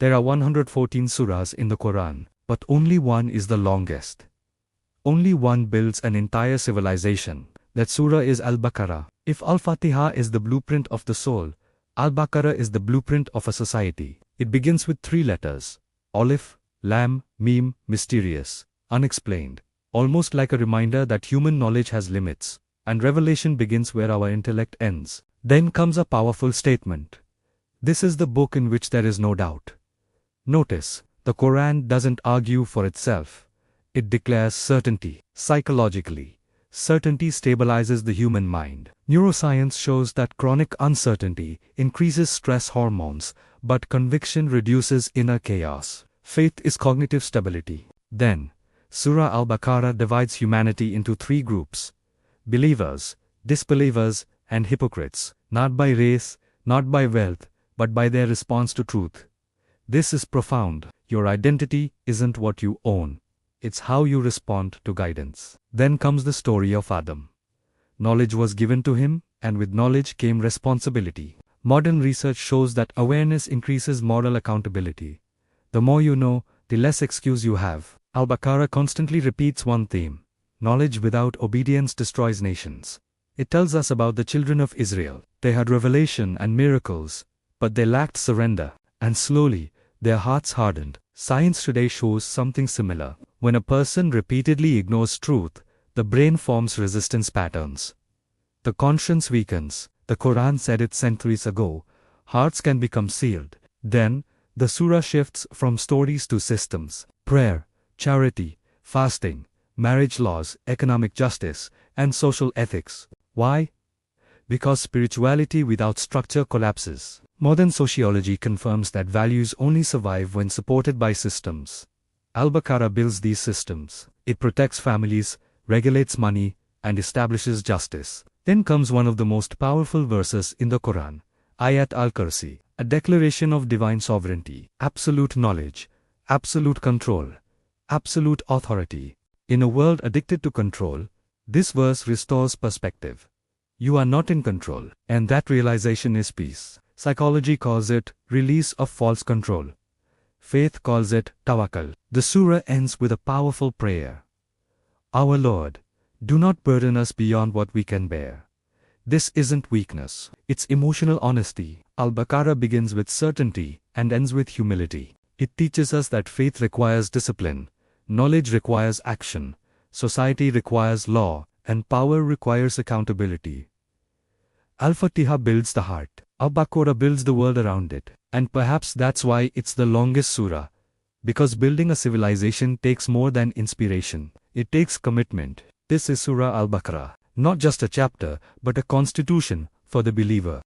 There are 114 surahs in the Qur'an, but only one is the longest. Only one builds an entire civilization. That surah is Al-Baqarah. If Al-Fatiha is the blueprint of the soul, Al-Baqarah is the blueprint of a society. It begins with 3 letters. Alif, Lam, Meem, mysterious, unexplained. Almost like a reminder that human knowledge has limits, and revelation begins where our intellect ends. Then comes a powerful statement. This is the book in which there is no doubt. Notice, the Quran doesn't argue for itself. It declares certainty. Psychologically, certainty stabilizes the human mind. Neuroscience shows that chronic uncertainty increases stress hormones, but conviction reduces inner chaos. Faith is cognitive stability. Then, Surah Al-Baqarah divides humanity into 3 groups: believers, disbelievers, and hypocrites, not by race, not by wealth, but by their response to truth. This is profound. Your identity isn't what you own. It's how you respond to guidance. Then comes the story of Adam. Knowledge was given to him, and with knowledge came responsibility. Modern research shows that awareness increases moral accountability. The more you know, the less excuse you have. Al-Baqarah constantly repeats one theme: knowledge without obedience destroys nations. It tells us about the children of Israel. They had revelation and miracles, but they lacked surrender, and slowly, their hearts hardened. Science today shows something similar. When a person repeatedly ignores truth, the brain forms resistance patterns. The conscience weakens. The Quran said it centuries ago. Hearts can become sealed. Then, the surah shifts from stories to systems. Prayer, charity, fasting, marriage laws, economic justice, and social ethics. Why? Because spirituality without structure collapses. Modern sociology confirms that values only survive when supported by systems. Al-Baqarah builds these systems. It protects families, regulates money, and establishes justice. Then comes one of the most powerful verses in the Quran, Ayat al-Kursi, a declaration of divine sovereignty, absolute knowledge, absolute control, absolute authority. In a world addicted to control, this verse restores perspective. You are not in control, and that realization is peace. Psychology calls it release of false control. Faith calls it Tawakkul. The surah ends with a powerful prayer. Our Lord, do not burden us beyond what we can bear. This isn't weakness, it's emotional honesty. Al-Baqarah begins with certainty and ends with humility. It teaches us that faith requires discipline, knowledge requires action, society requires law, and power requires accountability. Al-Fatiha builds the heart. Al-Baqarah builds the world around it. And perhaps that's why it's the longest surah. Because building a civilization takes more than inspiration. It takes commitment. This is Surah Al-Baqarah. Not just a chapter, but a constitution for the believer.